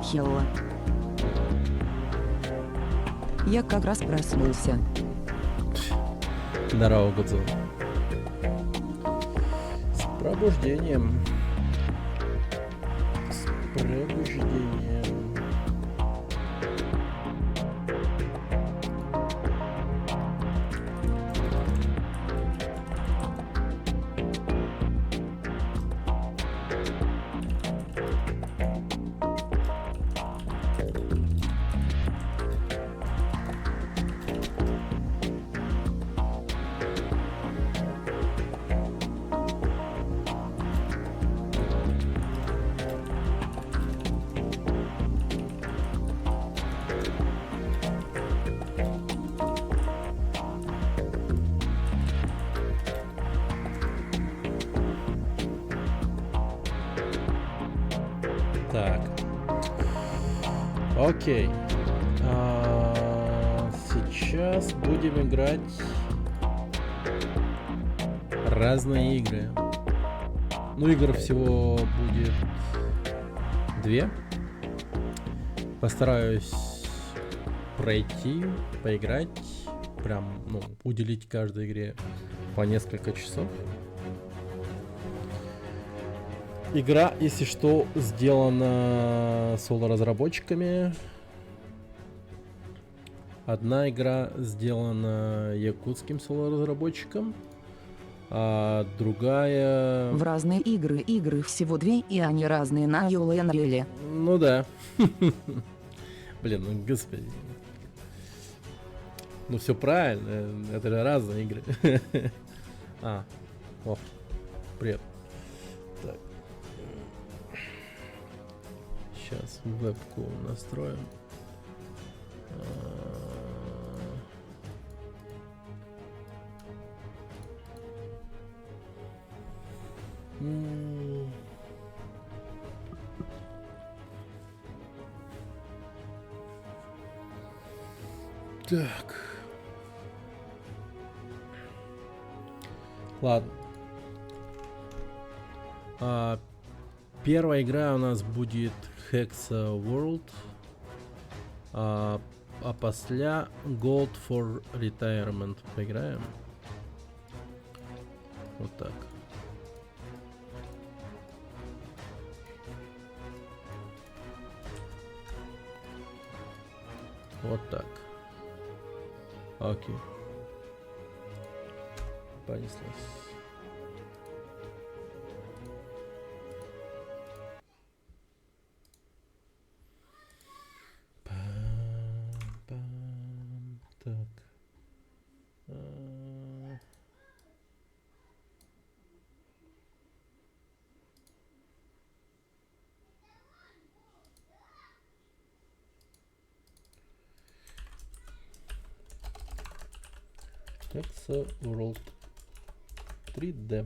Хелла. Я как раз проснулся. Здорово, Гудзон. С пробуждением. С пробуждением. Так. Окей. Сейчас будем играть разные игры. Ну, игр всего будет 2. Постараюсь пройти, поиграть. Прям, ну, уделить каждой игре по несколько часов. Игра, если что, сделана соло-разработчиками. Одна игра сделана якутским соло-разработчиком, а другая... В разные игры всего 2, и они разные на Юле и Unreal. Ну да. Блин, ну господи. Ну все правильно, это же разные игры. О, привет. Так. Сейчас вебку настроим. Так. Ладно. Первая игра у нас будет Hexa World, а после Gold for Retirement поиграем. Вот так. Вот так. Окей. Понеслась. Так. Hexa World 3D.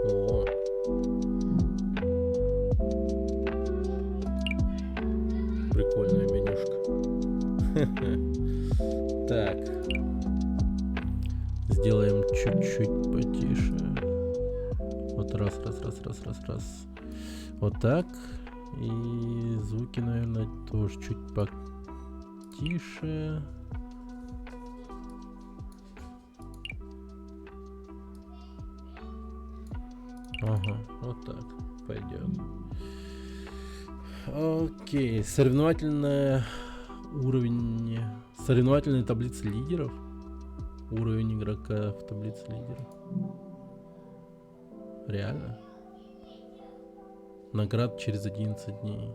О. Прикольная менюшка. Так. Сделаем чуть-чуть потише. Вот раз. Вот так. И звуки, наверное, тоже чуть потише. Ага, вот так пойдет. Окей, соревновательный таблица лидеров. Уровень игрока в таблице лидеров. Реально? Наград через 11 дней.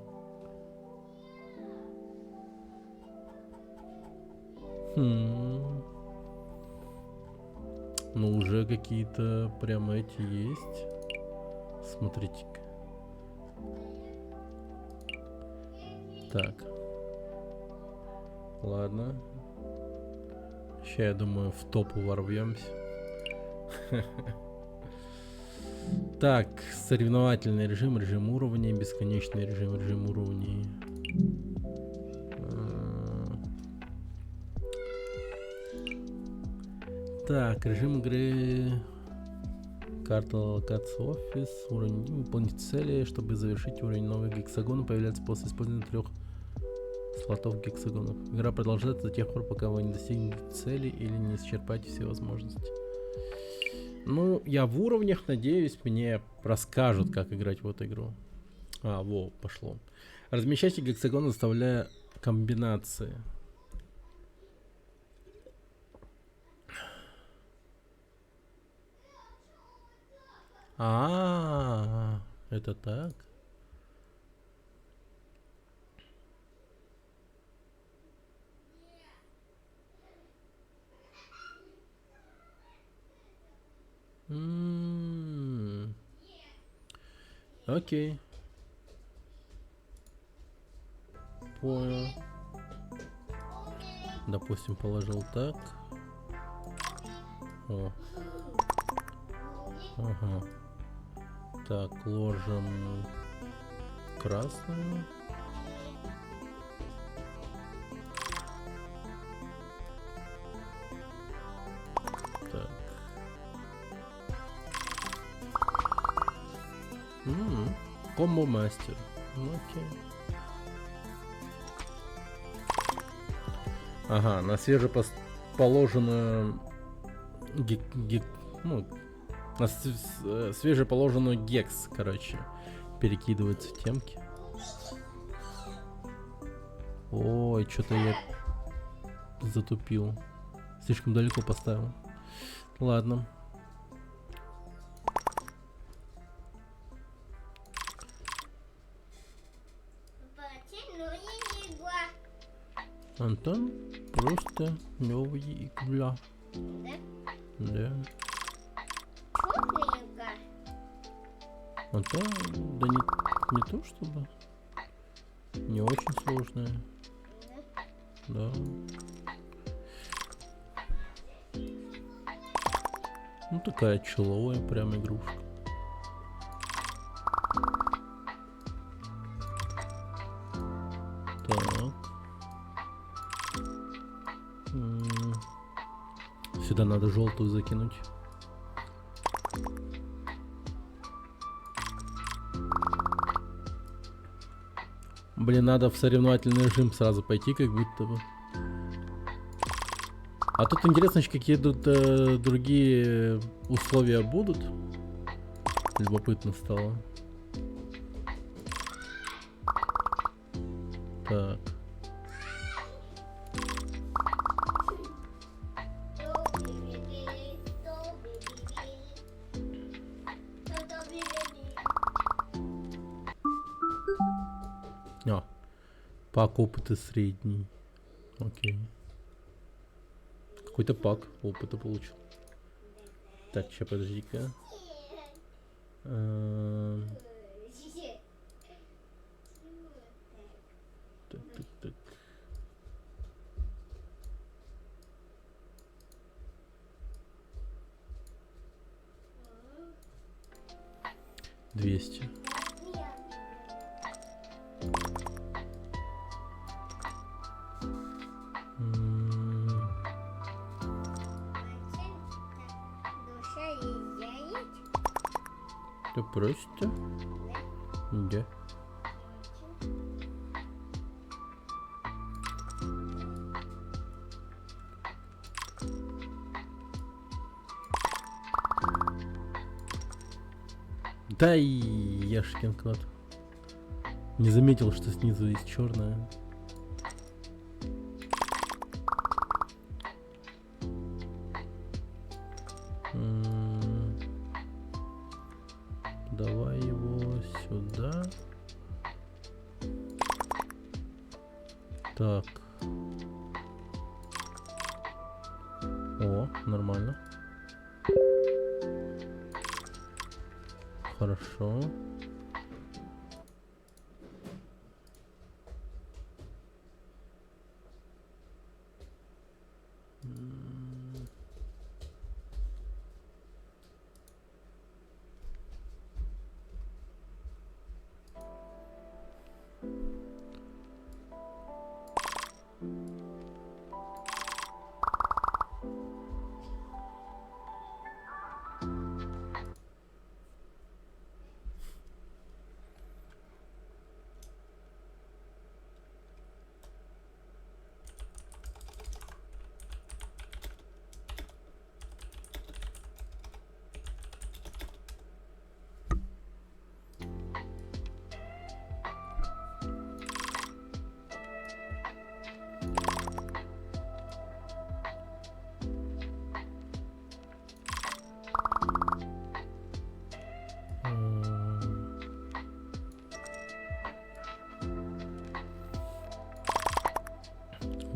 Ну, уже какие-то прям эти есть. Смотрите-ка. Так. Ладно. Сейчас, я думаю, в топу ворвемся. Так, соревновательный режим, режим уровней, бесконечный режим уровней. Так, режим игры. Карта локации офис. Уровень. Выполнить цели, чтобы завершить уровень. Новый гексагон появляется после использования 3 слотов гексагонов. Игра продолжается до тех пор, пока вы не достигнете цели или не исчерпаете все возможности. Ну, я в уровнях, надеюсь, мне расскажут, как играть в эту игру. Во, пошло. Размещайте гексагон, заставляя комбинации. Это так? Окей. Понял. Допустим, положил так. О. Ага. Так, ложим красную. Так. Комбо мастер. Окей. Ага, на свежеположенную на свежеположенную гекс, короче, перекидываются темки. Ой, что-то я затупил. Слишком далеко поставил. Ладно. Антон, просто новая игра. Да? Да. Черная. Антон, да не то чтобы. Не очень сложная. Да. Ну такая человая прям игрушка. Так. Сюда надо желтую закинуть. Блин, надо в соревновательный режим сразу пойти, как будто бы. А тут интересно, какие тут другие условия будут. Любопытно стало. Так. Пак опыта средний. Окей. Какой-то пак опыта получил. Так, сейчас подожди-ка. Так. 200. Это просто? Да. Да и яшкин кот. Не заметил, что снизу есть черная. Давай его сюда. Так. О, нормально. Хорошо.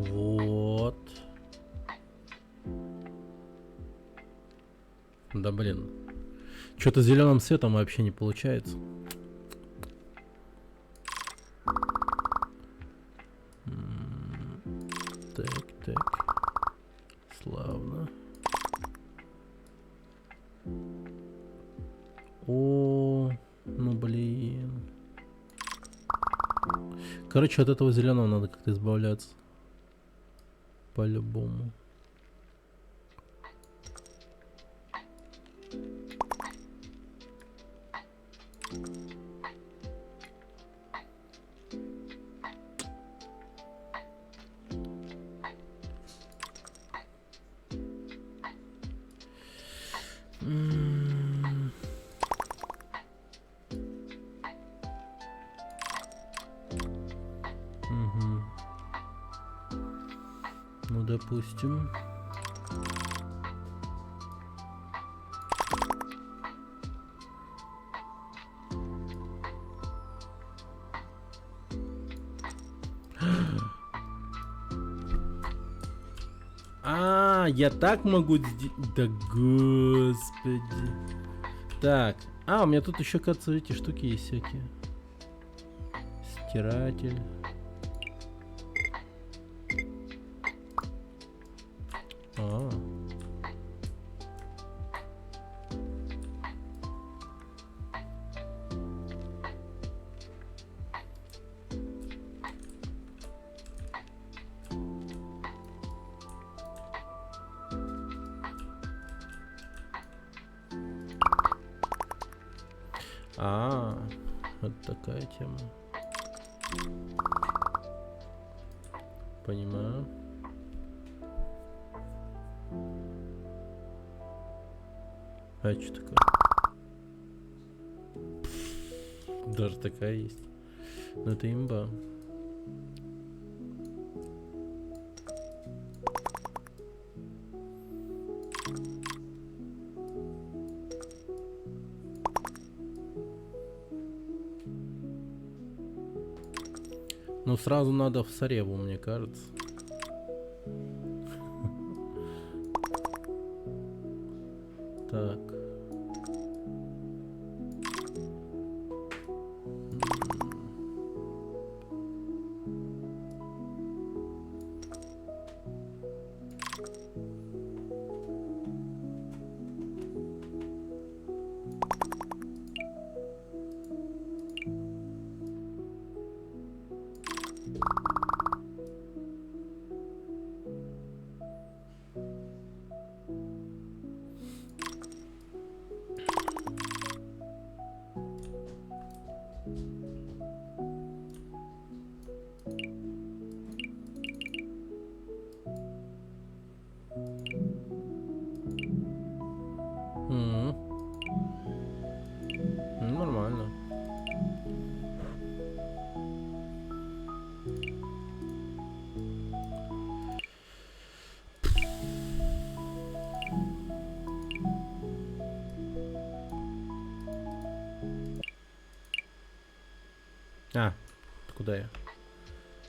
Вот. Да блин. Что-то зеленым цветом вообще не получается. Так, так. Славно. О, ну блин. Короче, от этого зеленого надо как-то избавляться. По-любому. Мгм. Ну, допустим. А, я так могу сделать. Да господи. Так. А, у меня тут еще, кажется, эти штуки есть всякие. Стиратель. А. А, вот такая тема. Понимаю. А что такое? Даже такая есть. Но это имба. Ну сразу надо в Сареву, мне кажется. Так. Мгм. Ну, нормально. А, куда я?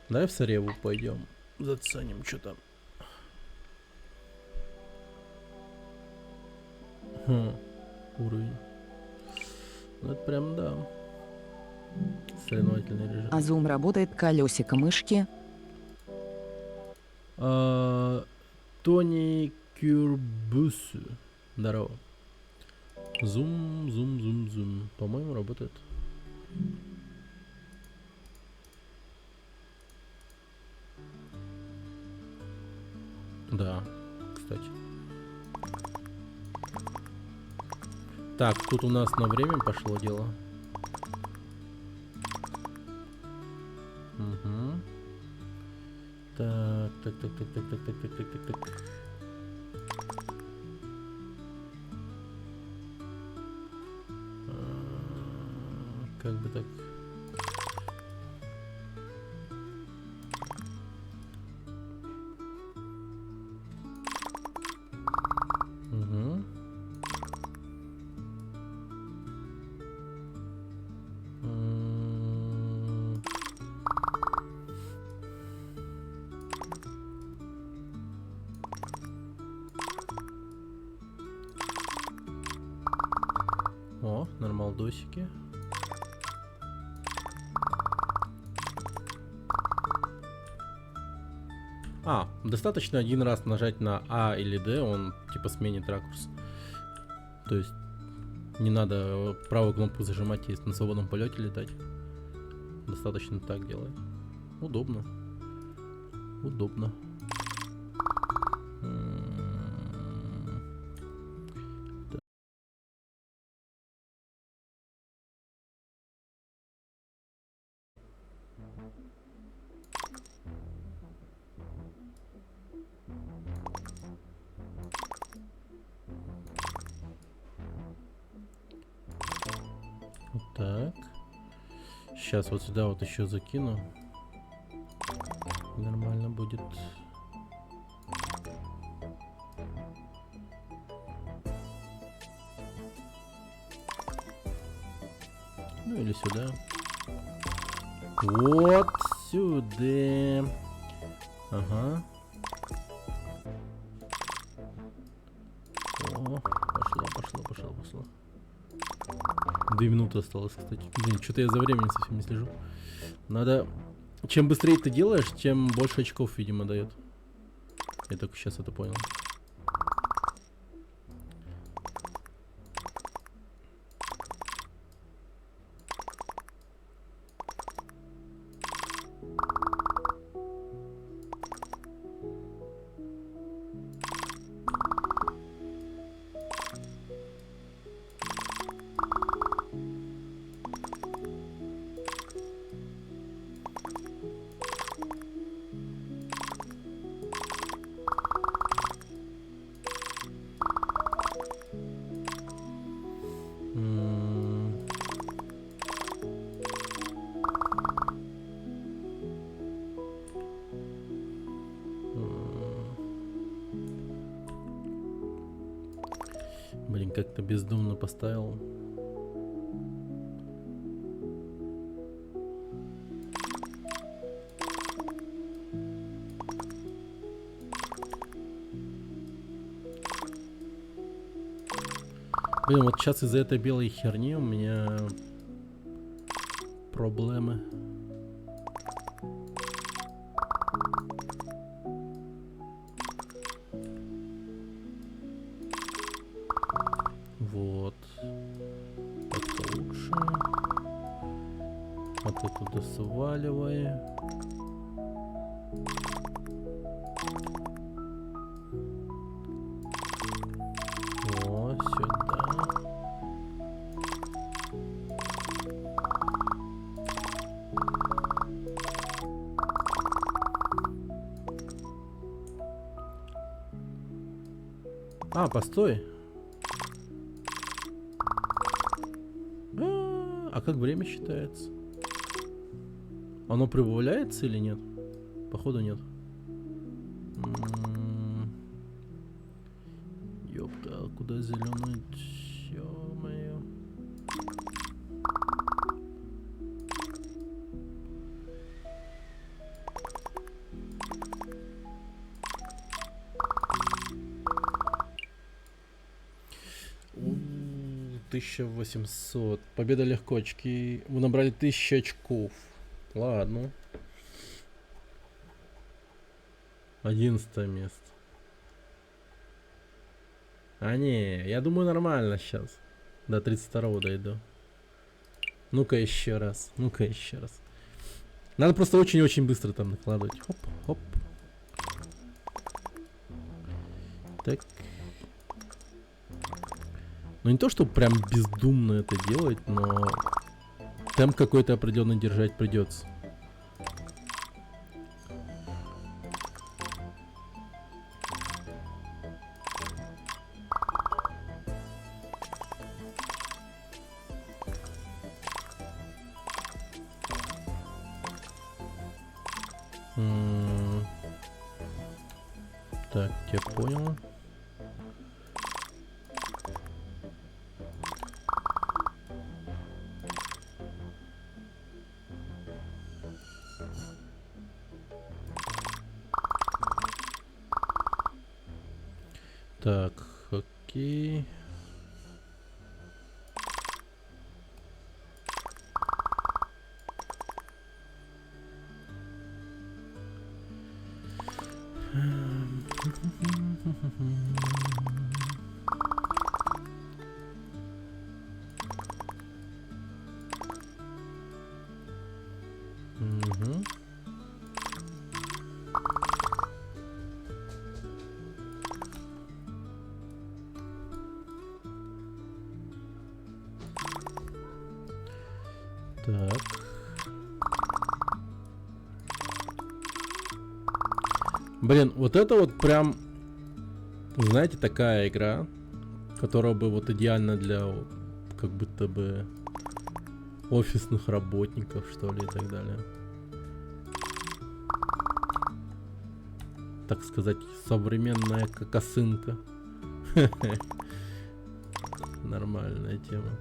Давай в Сареву пойдем. Заценим, что там. Уровень. Ну это прям да. Соревновательный режим. А зум работает колесико мышки. Тони Кюрбусу. Здорово. Зум. По-моему, работает. Да, кстати. Так, тут у нас на время пошло дело. Угу. Так. Как бы так. Угу. Нормалдосики. Достаточно один раз нажать на А или Д, он типа сменит ракурс. То есть не надо правую кнопку зажимать, если на свободном полете летать. Достаточно так делать. Удобно. Удобно. Вот так. Сейчас вот сюда вот еще закину. Нормально будет. Ну или сюда. Вот сюда. Ага. О, пошло. 2 минуты осталось, кстати. Блин, что-то я за временем совсем не слежу. Надо... Чем быстрее ты делаешь, тем больше очков, видимо, дает. Я только сейчас это понял. Блин, как-то бездумно поставил. Блин, вот сейчас из-за этой белой херни у меня проблемы. Вот. Так-то лучше. А ты туда сваливай. О, сюда. Постой. А как время считается? Оно прибавляется или нет? Походу нет. Ёпта, а куда зеленый? Ё-моё. У, 1800. Победа легко, очки. Вы набрали 1000 очков. Ладно. 11 место. Не, я думаю нормально сейчас. До 32-го дойду. Ну-ка еще раз. Ну-ка еще раз. Надо просто очень-очень быстро там накладывать. Хоп, хоп. Так. Ну не то, что прям бездумно это делать, но темп какой-то определенно держать придется. Так, я понял. Так, окей. Мгм. Так. Блин, вот это вот прям, знаете, такая игра, которая бы вот идеально для как будто бы офисных работников, что ли, и так далее. Так сказать, современная косынка. Нормальная тема.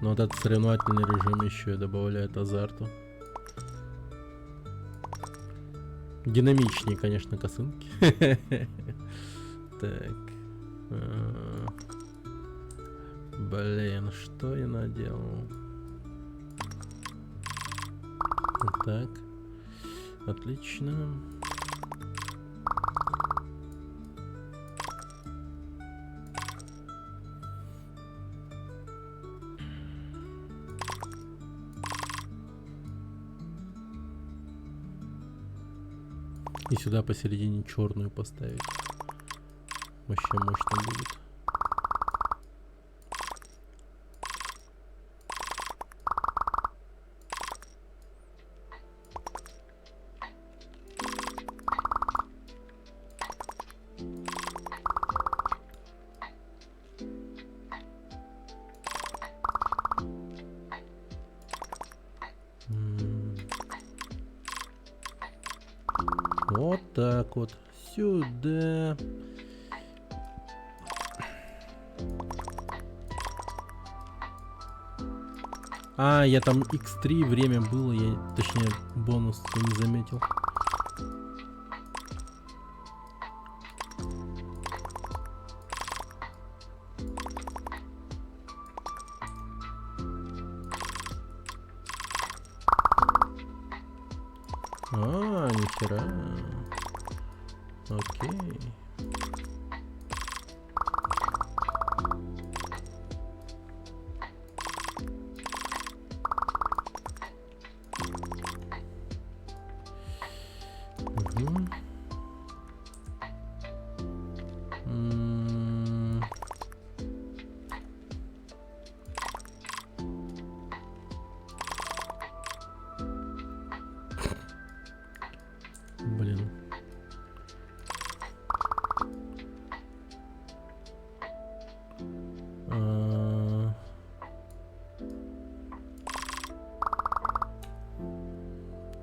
Но вот этот соревновательный режим еще и добавляет азарту. Динамичнее, конечно, косынки. Так. Блин, что я наделал? Вот так. Отлично. И сюда посередине черную поставить. Вообще мощно будет. Вот так вот. Сюда. А, я там X3 время было, я, точнее, бонус я не заметил. А, нихера. Окей. Угу. Блин.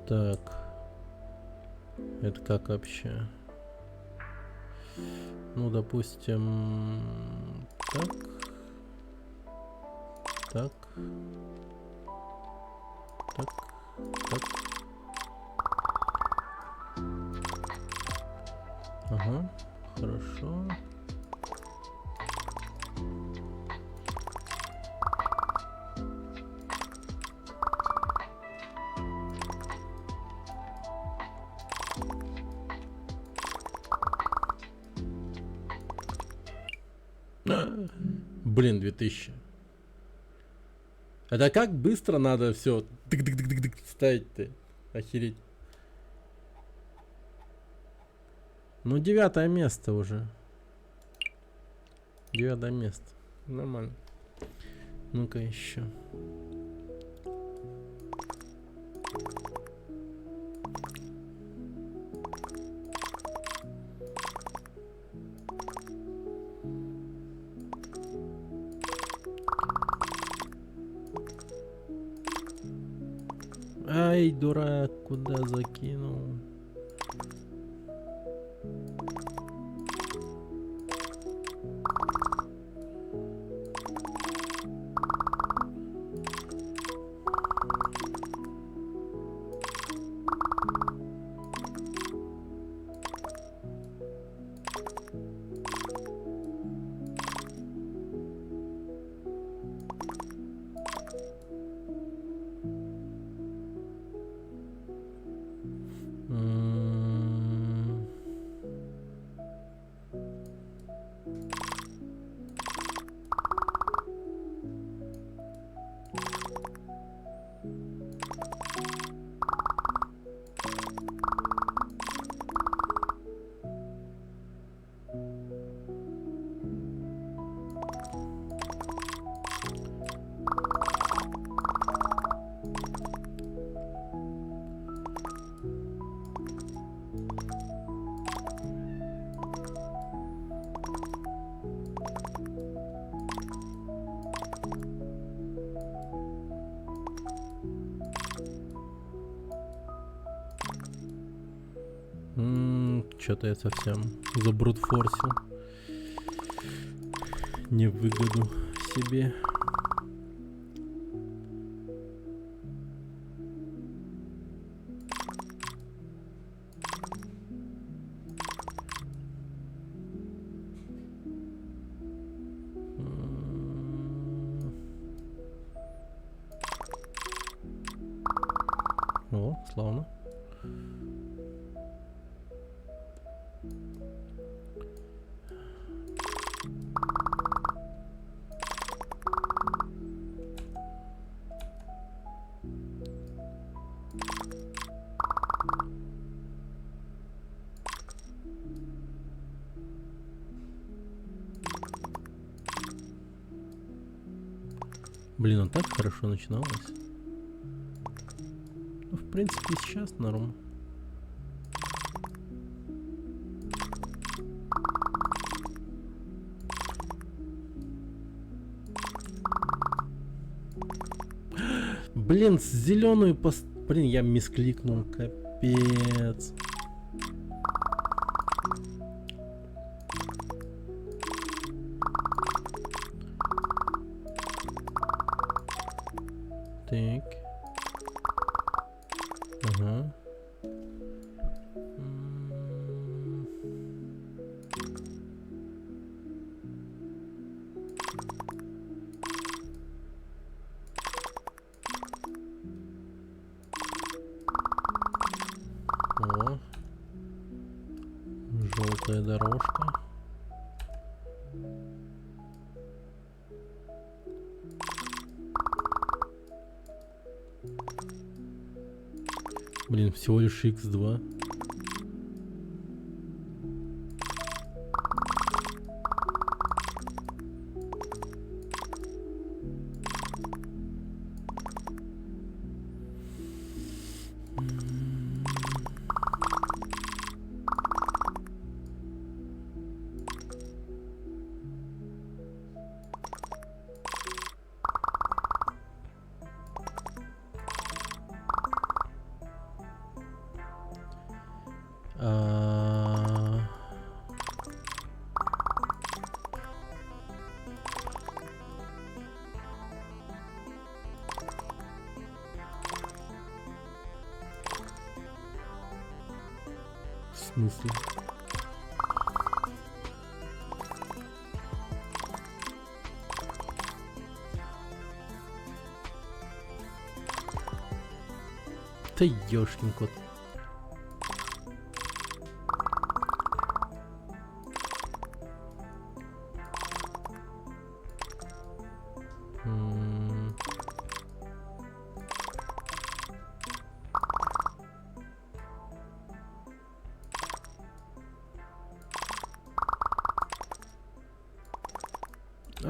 Так. Это как вообще? Ну, допустим, так. Так. Так. Так. Ага. Хорошо. Блин, 2000. Это как быстро надо все ставить-то? Охереть. Ну, 9 место уже. 9 место. Нормально. Ну-ка еще. Ай, дурак, куда закинул? что-то я совсем забрутфорсил. Не в выгоду себе. О, славно. Блин, он так хорошо начиналось. Ну, в принципе, и сейчас норм. Блин, зеленую пост... Блин, я мискликнул, капец. Так. Ага. О. Желтая дорожка. Блин, всего лишь x2. В смысле? Да ёшкин кот.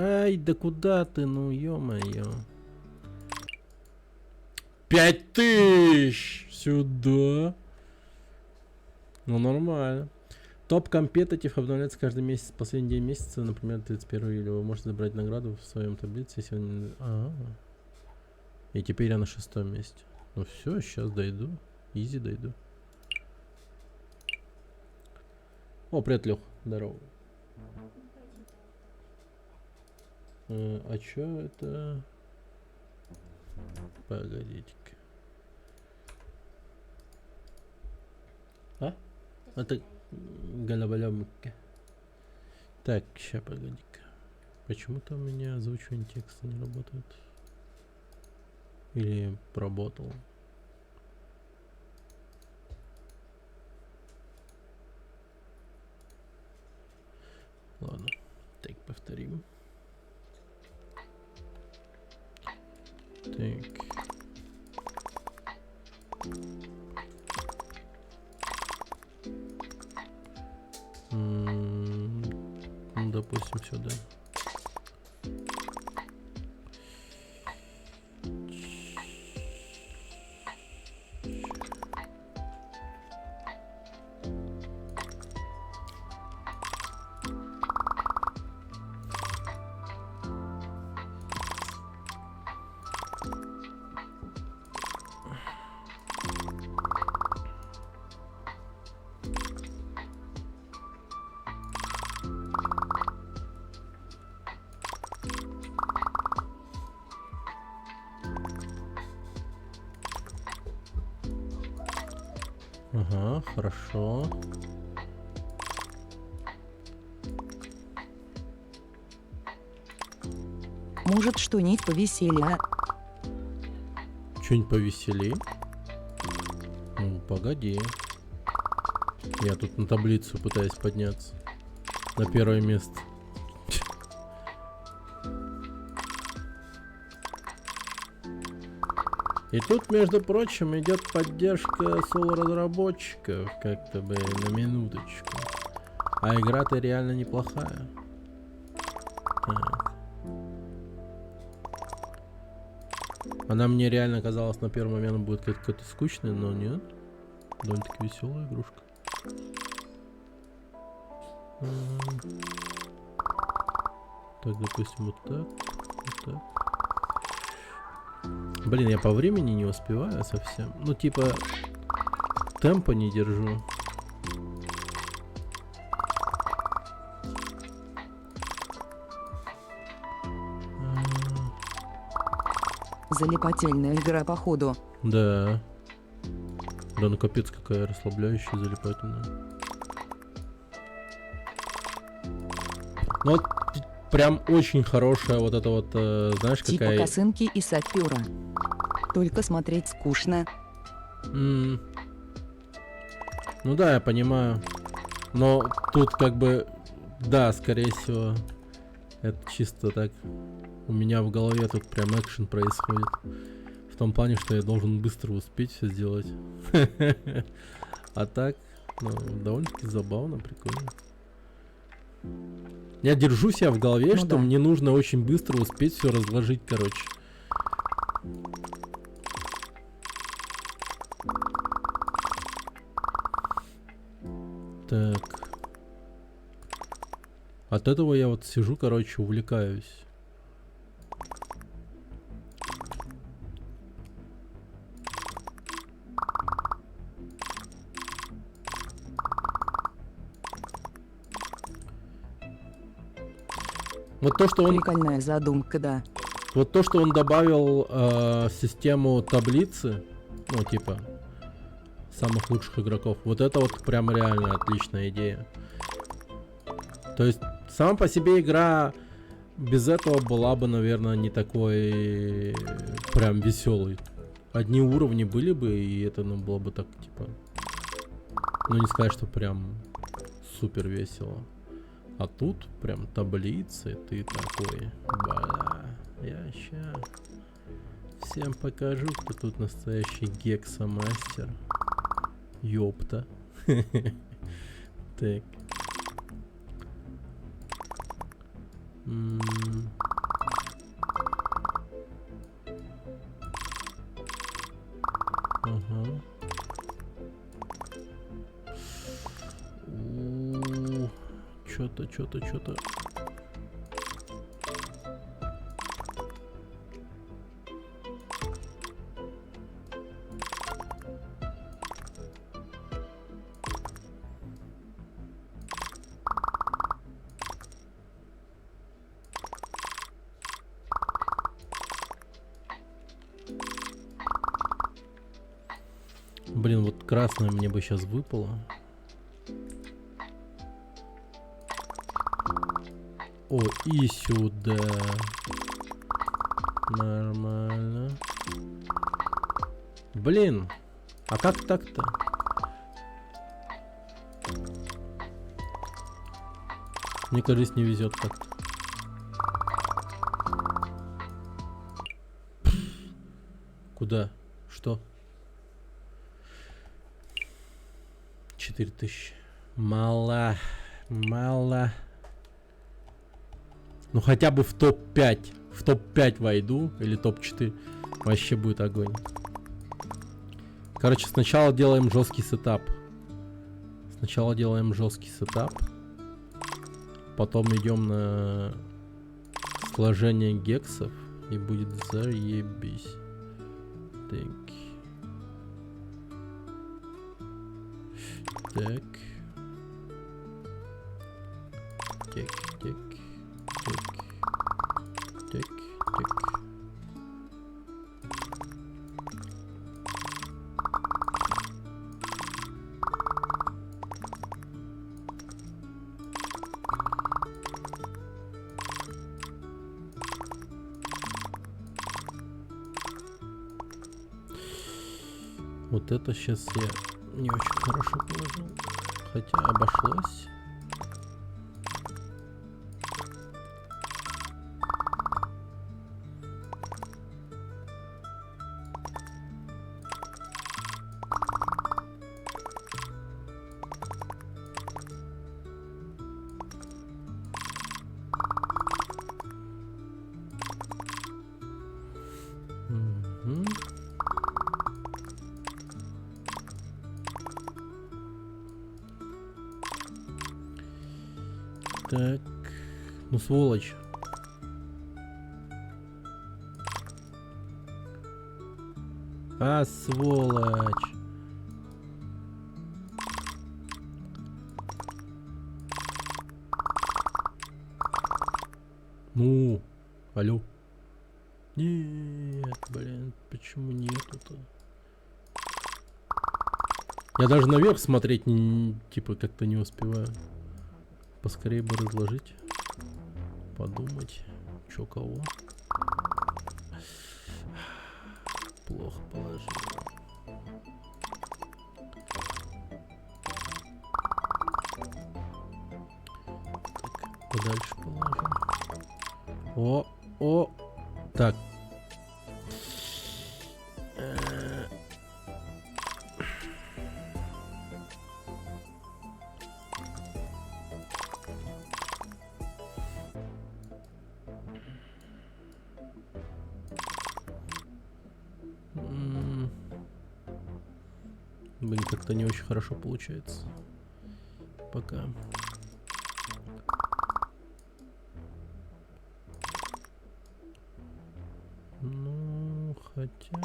Ай, да куда ты, ну ё-моё. 5000 сюда. Ну нормально. Топ компетитив обновляется каждый месяц. Последний день месяца, например, 31 июля. Вы можете забрать награду в своем таблице, если он... И теперь я на 6-м месте. Ну все, сейчас дойду. Изи дойду. О, привет, Лех. Здорово. А чё это? Погодите-ка. А? Это голоболёмка. Так, ща, погоди-ка. Почему-то у меня озвучивание текста не работает. Или проработал. Ладно. Так, повторим. Так. Ну, допустим, сюда. Ага, хорошо. Может, что-нибудь повеселее? Что-нибудь повеселей? Ну, погоди. Я тут на таблицу пытаюсь подняться. На первое место. И тут, между прочим, идет поддержка соло-разработчиков, как-то бы на минуточку. А игра-то реально неплохая. Так. Она мне реально казалась на первый момент будет какой-то скучной, но нет. Довольно-таки веселая игрушка. Так, допустим, вот так. Вот так. Блин, я по времени не успеваю совсем. Ну, типа, темпа не держу. Залипательная игра, походу. Да. Да, ну капец, какая расслабляющая, залипательная. Ну, вот прям очень хорошая вот эта вот, знаешь, Типа какая... косынки и сапера. Только смотреть скучно. Ну да, я понимаю. Но тут как бы, да, скорее всего, это чисто так. У меня в голове тут прям экшен происходит. В том плане, что я должен быстро успеть все сделать. А так, ну, довольно-таки забавно, прикольно. Я держу себя в голове, Ну что да. мне нужно очень быстро успеть все разложить, короче. Так. От этого я вот сижу, короче, увлекаюсь. Вот то, что он, Прикольная задумка, да. вот то, что он добавил систему таблицы, ну типа самых лучших игроков, вот это вот прям реально отличная идея. То есть сама по себе игра без этого была бы, наверное, не такой прям веселой. Одни уровни были бы, и это ну, было бы так типа, ну не сказать, что прям супер весело. А тут прям таблицы, ты такой, бля, я ща всем покажу, кто тут настоящий гексомастер. Ёпта. Так. Ага. Чё-то. Блин, вот красное мне бы сейчас выпало. О, и сюда. Нормально. Блин, а как так-то? Мне кажется, не везет как-то. Куда? Что? 4000. Мало. Ну хотя бы в топ-5. В топ-5 войду. Или топ-4. Вообще будет огонь. Короче, сначала делаем жесткий сетап. Потом идем на сложение гексов. И будет заебись. Так. Так. Вот это сейчас я не очень хорошо положил. Хотя обошлось. Мгм. Так, ну сволочь. А, сволочь. Ну, алло. Нет, блин, почему нету-то? Я даже наверх смотреть типа как-то не успеваю. Поскорее бы разложить. Подумать, чё кого. Плохо положил. Так, подальше положим. О. Так. Блин, как-то не очень хорошо получается. Пока. Ну, хотя...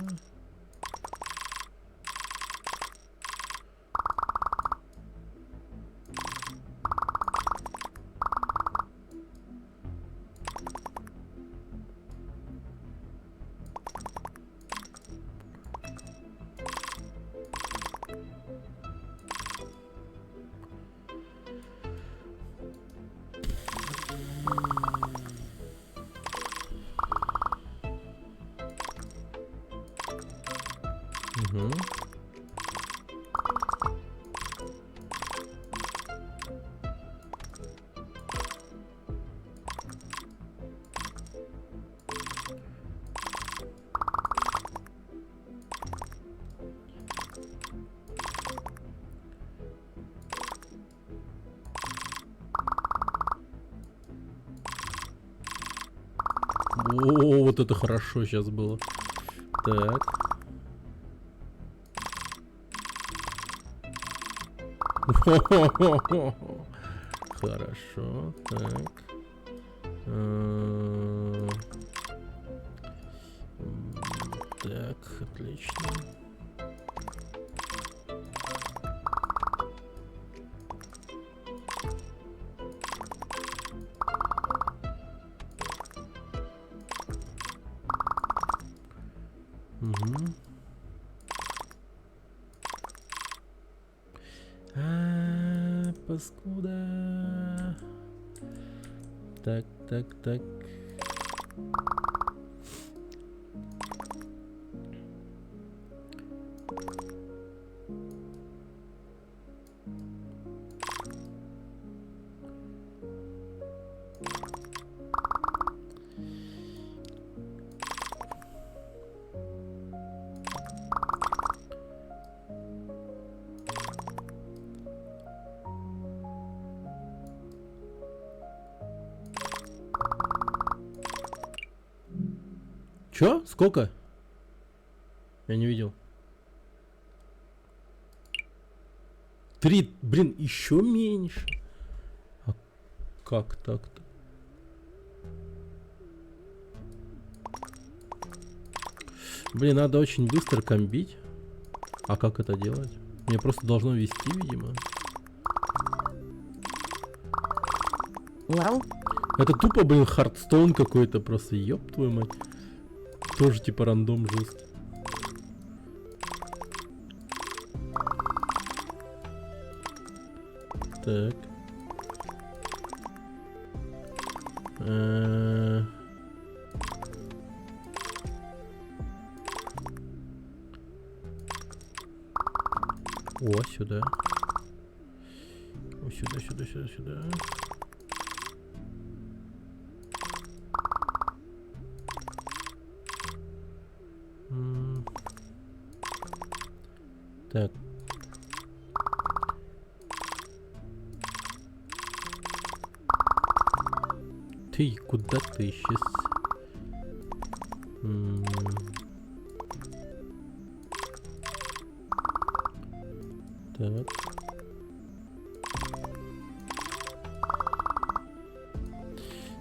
Угу. О, вот это хорошо сейчас было. Так. Хорошо, так. Так, отлично. Угу. Паскуда. Так. Чё? Сколько? Я не видел. 3, блин, еще меньше. А как так-то? Блин, надо очень быстро комбить. А как это делать? Мне просто должно вести, видимо. Лал. Это тупо, блин, Хардстоун какой-то просто, ёб твою мать. Тоже типа рандом жесткий. Так. О, сюда. О, сюда, сюда, сюда, сюда. Так. Ты куда ты исчез? Так.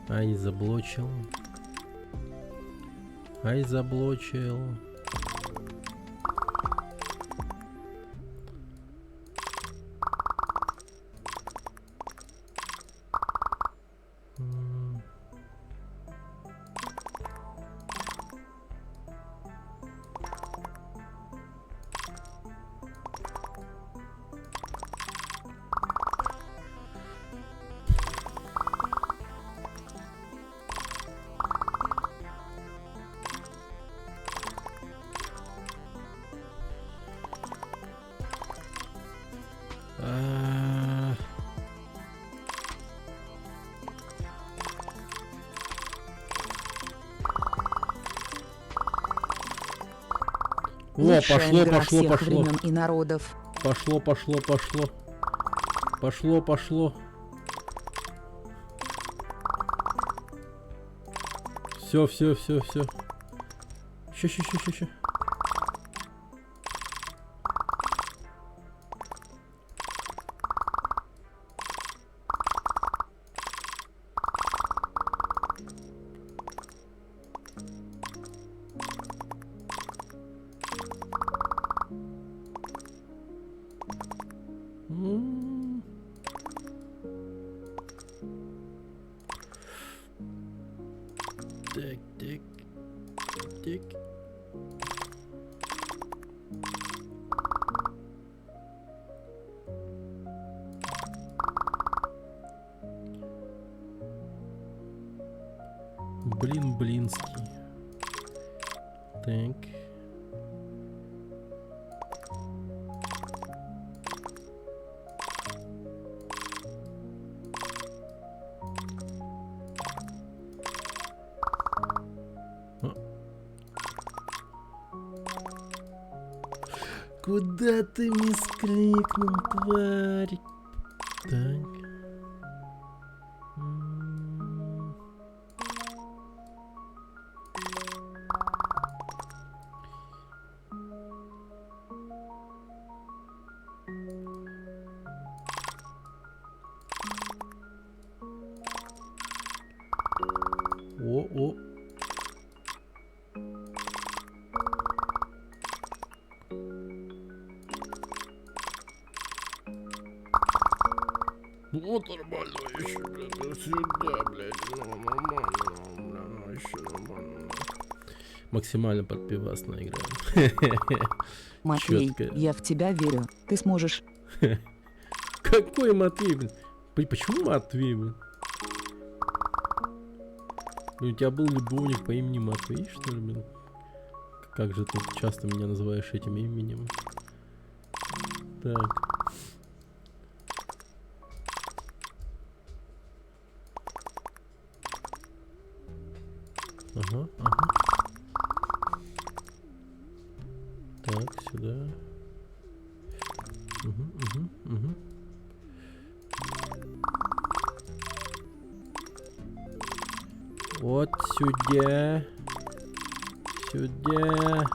Ай, заблочил. Ай, заблочил. О, Лучшая пошло, игра пошло, всех пошло. времен и народов. Пошло, пошло, пошло. Пошло, пошло. Все, все, все, все. Ща. Так, так, так. Блин, блинский. Так. Куда ты мискликнул, тварь? Так. О. Вот нормально еще, блядь, сюда, блядь, ну, нормально, еще нормально. Максимально подпивасно играем. Матвей, Чётко. я в тебя верю. Ты сможешь. Какой Матвей, блин? Почему Матвей, блин? У тебя был любовник по имени Матвей, что ли, блин? Как же ты часто меня называешь этим именем? Так. Ага. Так, сюда. Угу. Вот сюда. Сюда.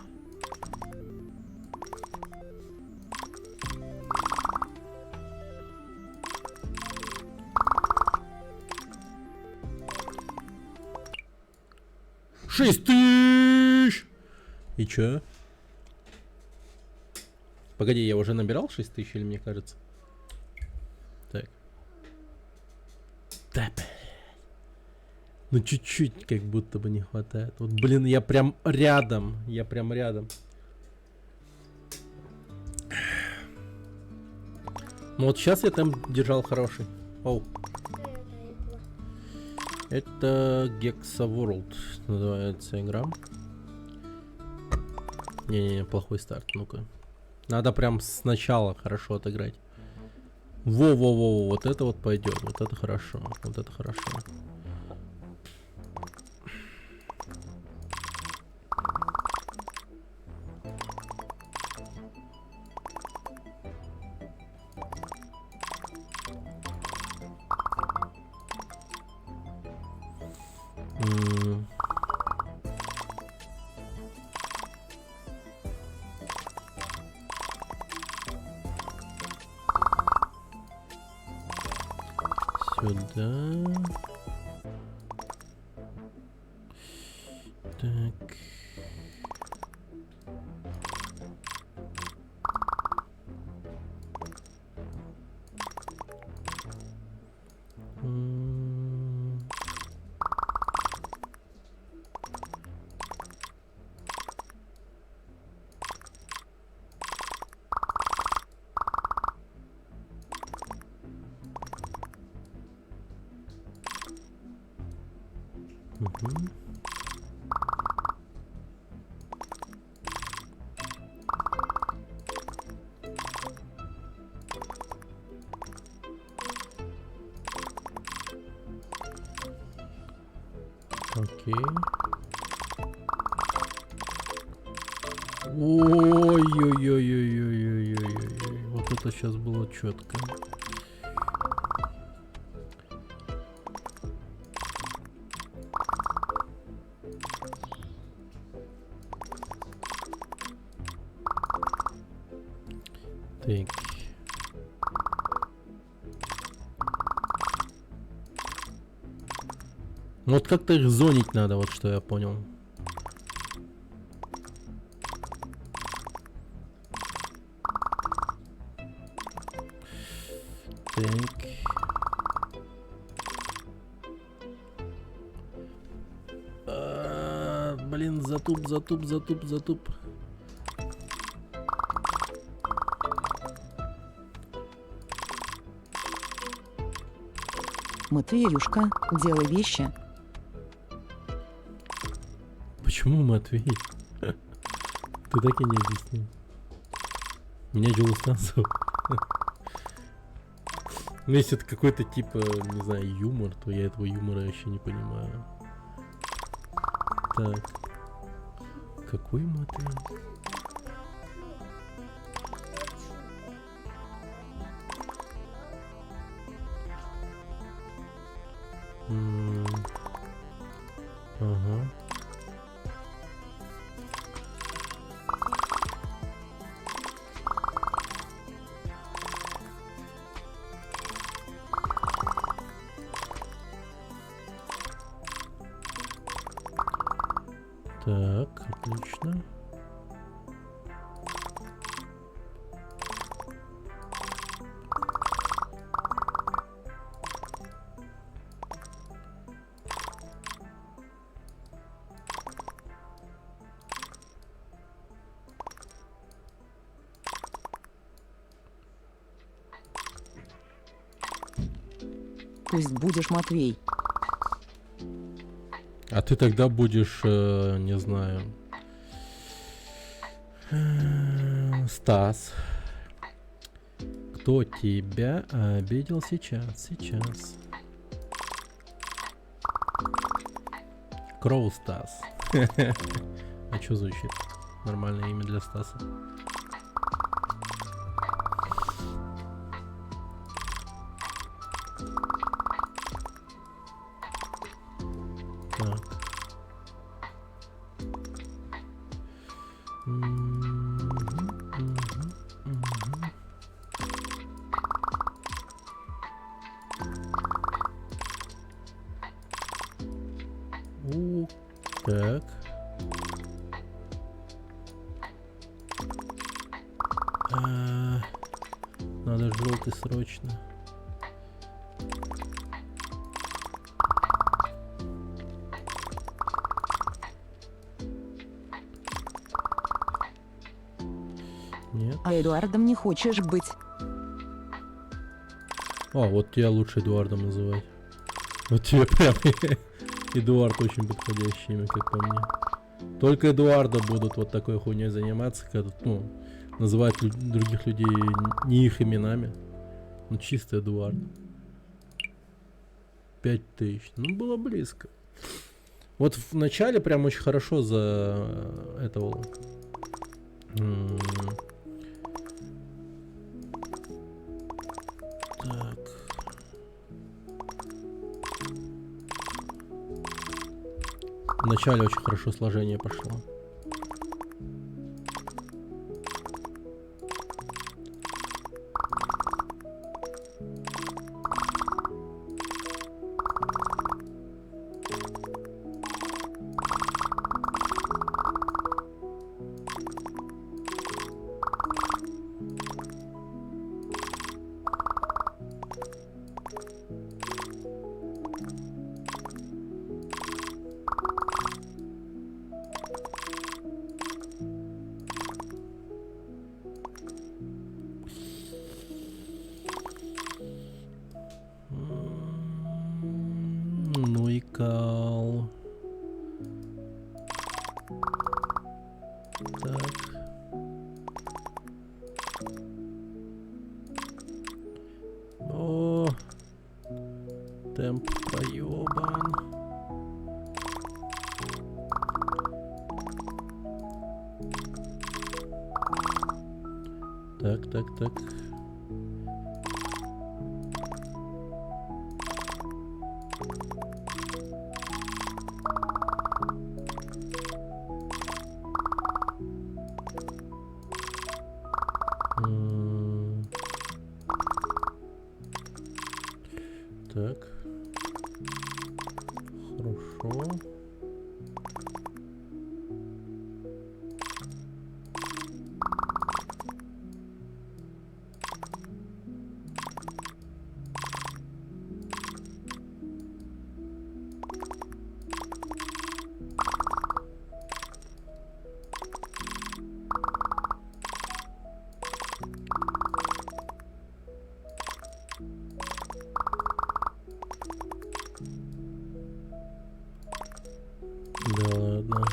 Шесть тысяч! И чё? Погоди, я уже набирал 6 тысяч, или мне кажется? Так. Да, блядь. Ну чуть-чуть как будто бы не хватает. Вот, блин, я прям рядом. Ну вот сейчас я там держал хороший. Оу. Это Hexaworld называется игра. Не-не-не, плохой старт, ну-ка. Надо прям сначала хорошо отыграть. Во-во-во, вот это вот пойдет. Вот это хорошо. Вот это хорошо. Сюда. Так. Мгм. Окей. Ой-ой-ой-ой-ой-ой-ой-ой. Вот это сейчас было четко. Так. Ну вот как-то их зонить надо, вот что я понял. Так. Блин, затуп. Матвеюшка, делай вещи. Почему Матвей? Ты так и не объяснил. Меня Джулстан зовут. Ну, если это какой-то типа, не знаю, юмор, то я этого юмора еще не понимаю. Так. Какой Матвей? Ага. Так, отлично. Пусть будешь Матвей. А ты тогда будешь, не знаю, Стас. Кто тебя обидел сейчас? Кроу Стас. А что звучит? Нормальное имя для Стаса. Так. Так. Надо желтый срочно. Нет. А Эдуардом не хочешь быть. А, вот тебя лучше Эдуардом называть. Вот тебе прям Эдуард очень подходящее имя, как по мне. Только Эдуарда будут вот такой хуйней заниматься, когда, ну, называть других людей не их именами. Ну, чисто Эдуард. 5000. Ну, было близко. Вот в начале прям очень хорошо за этого... Так. В начале очень хорошо сложение пошло. Ну и кал. Так. О, темп проебан. Так. Так. Хорошо. Да ладно.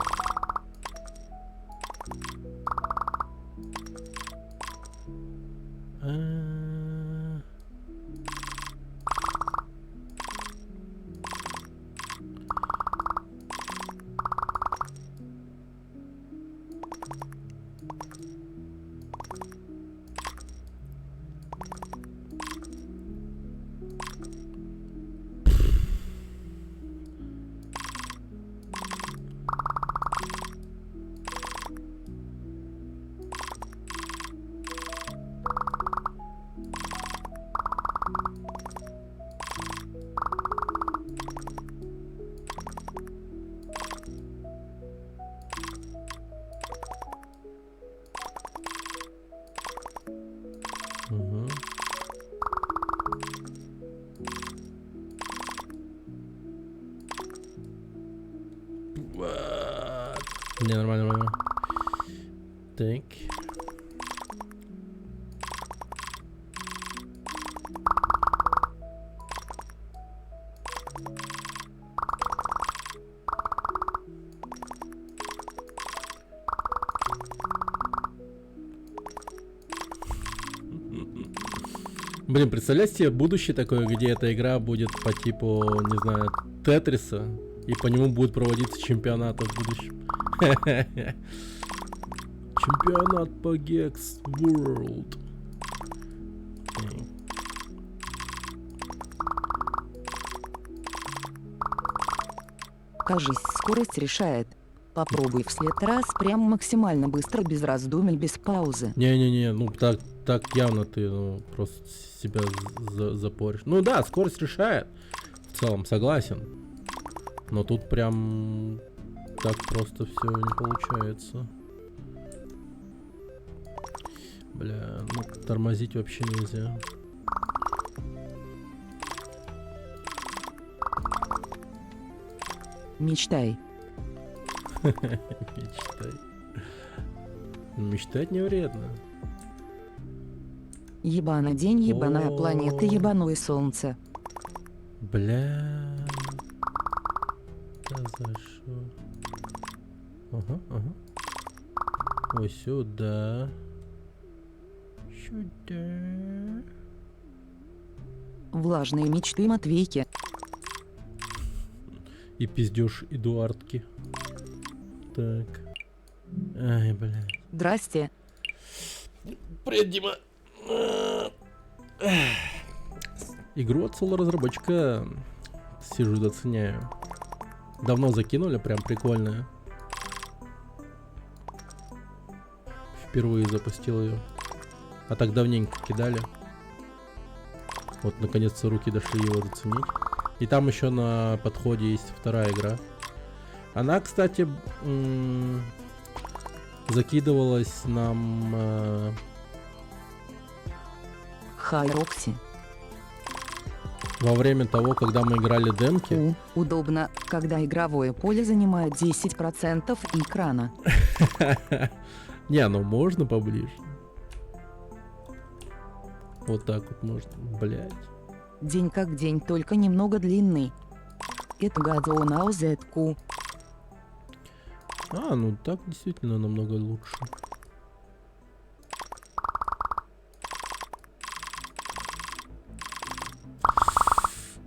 Угу. Не, нормально. Так. Блин, представляете себе будущее такое, где эта игра будет по типу, не знаю, Тетриса, и по нему будут проводиться чемпионаты в будущем. Чемпионат по Gex World. Кажись, скорость решает. Попробуй в след раз прям максимально быстро, без раздумий, без паузы. Не-не-не, ну так явно ты просто себя запоришь. Ну да, скорость решает. В целом, согласен. Но тут прям так просто все не получается. Бля, ну тормозить вообще нельзя. Мечтай. Мечтай. Мечтать не вредно. Ебаный день, ебаная планета, ебаное солнце. Бля. Да за шо? Ага. Ой, сюда. Сюда. Влажные мечты Матвейки. И пиздеж Эдуардки. Так. Ай, блядь. Здрасте. Привет, Дима. Игру от соло-разработчика сижу, доценяю. Давно закинули, прям прикольная. Впервые запустил ее. А так давненько кидали. Вот наконец-то руки дошли его заценить. И там еще на подходе есть вторая игра. Она, кстати, закидывалась нам... Хай, Рокси. во время того, когда мы играли демки. Удобно, когда игровое поле занимает 10% экрана. Не, ну можно поближе. Вот так вот можно. Блять. День как день, только немного длинный. Это гадзона ОЗК. А, ну так действительно намного лучше.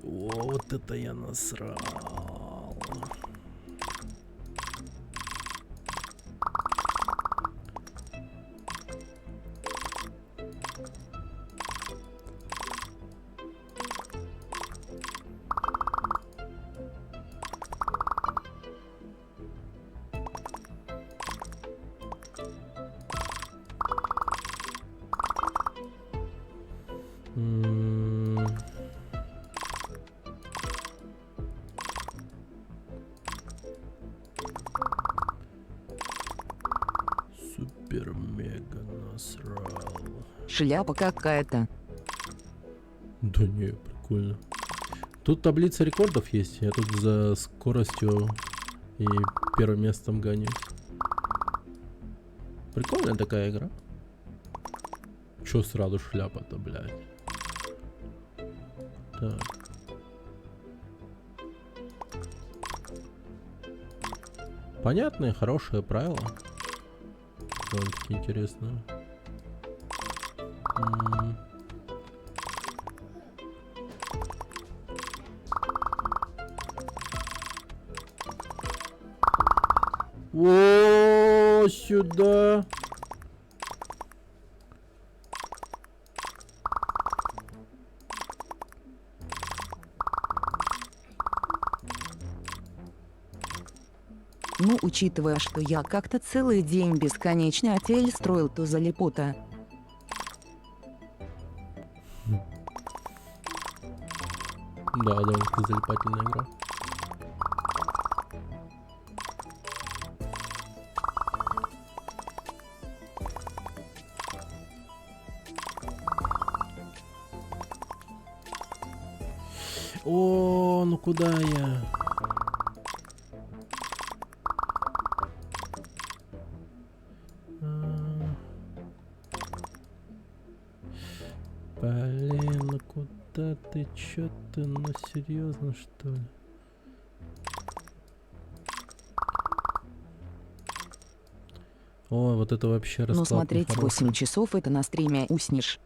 О, вот это я насрал. Супер мега насрал. Шляпа какая-то. Да не, прикольно. Тут таблица рекордов есть. Я тут за скоростью и первым местом гонюсь. Прикольная такая игра. Чё сразу шляпа-то, блядь? Так. Понятные, хорошие правила. Довольно-таки интересно. О, сюда. Ну, учитывая, что я как-то целый день бесконечно отель строил, то залипота. Да, довольно-таки залипательная игра. О, ну куда я? Блин, ну куда ты? Чё ты? Ну серьезно, что ли? Ой, вот это вообще расклад. Ну, смотреть нехороший. 8 часов это на стриме уснешь.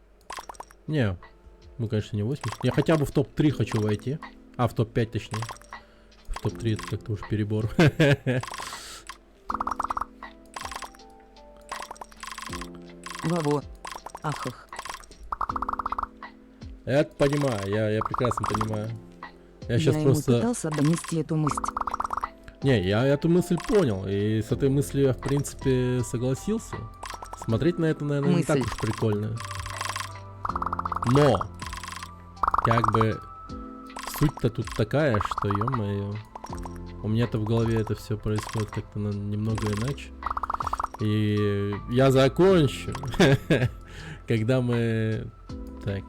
Не, ну конечно не 8. Я хотя бы в топ-3 хочу войти. А, в топ-5 точнее. В топ-3 это как-то уж перебор. Ваво. Ахах. Это понимаю, я прекрасно понимаю. Я Я сейчас ему просто... пытался донести эту мысль. Не, я эту мысль понял. И с этой мыслью я, в принципе, согласился. Смотреть на это, наверное, не так Мысль. уж прикольно. Но! Как бы... Суть-то тут такая, что, ё-моё... У меня-то в голове это все происходит как-то немного иначе. И я закончу, когда мы... Так.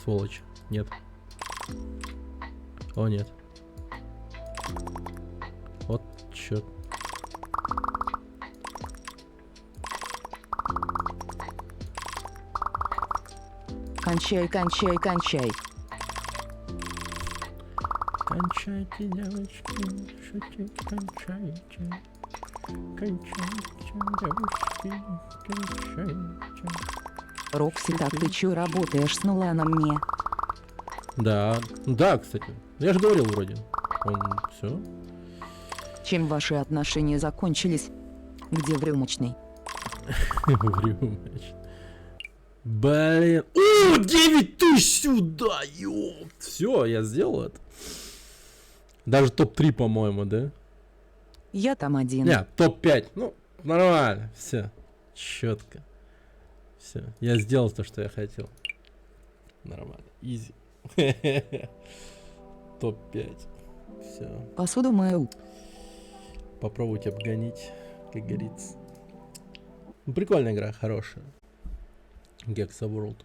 Сволочь. Нет. О, нет. Вот чё. Кончай, кончай, кончай. Кончайте, девочки, шутить кончайте. Рокси, так ты чё работаешь с Ноланом мне? Да, да, кстати. Я же говорил вроде. Он все. Чем ваши отношения закончились? Где в рюмочной? Блин. О, 9000 сюда, ёп. Все, я сделал это. Даже топ-3, по-моему, да? Я там один. Не, топ-5. Ну, нормально. Все. Четко. Все. Я сделал то, что я хотел. Нормально. Изи. Топ-5. Все. Посуду мою. Попробуйте обгонить, как говорится. Ну, прикольная игра, хорошая. Gexa World.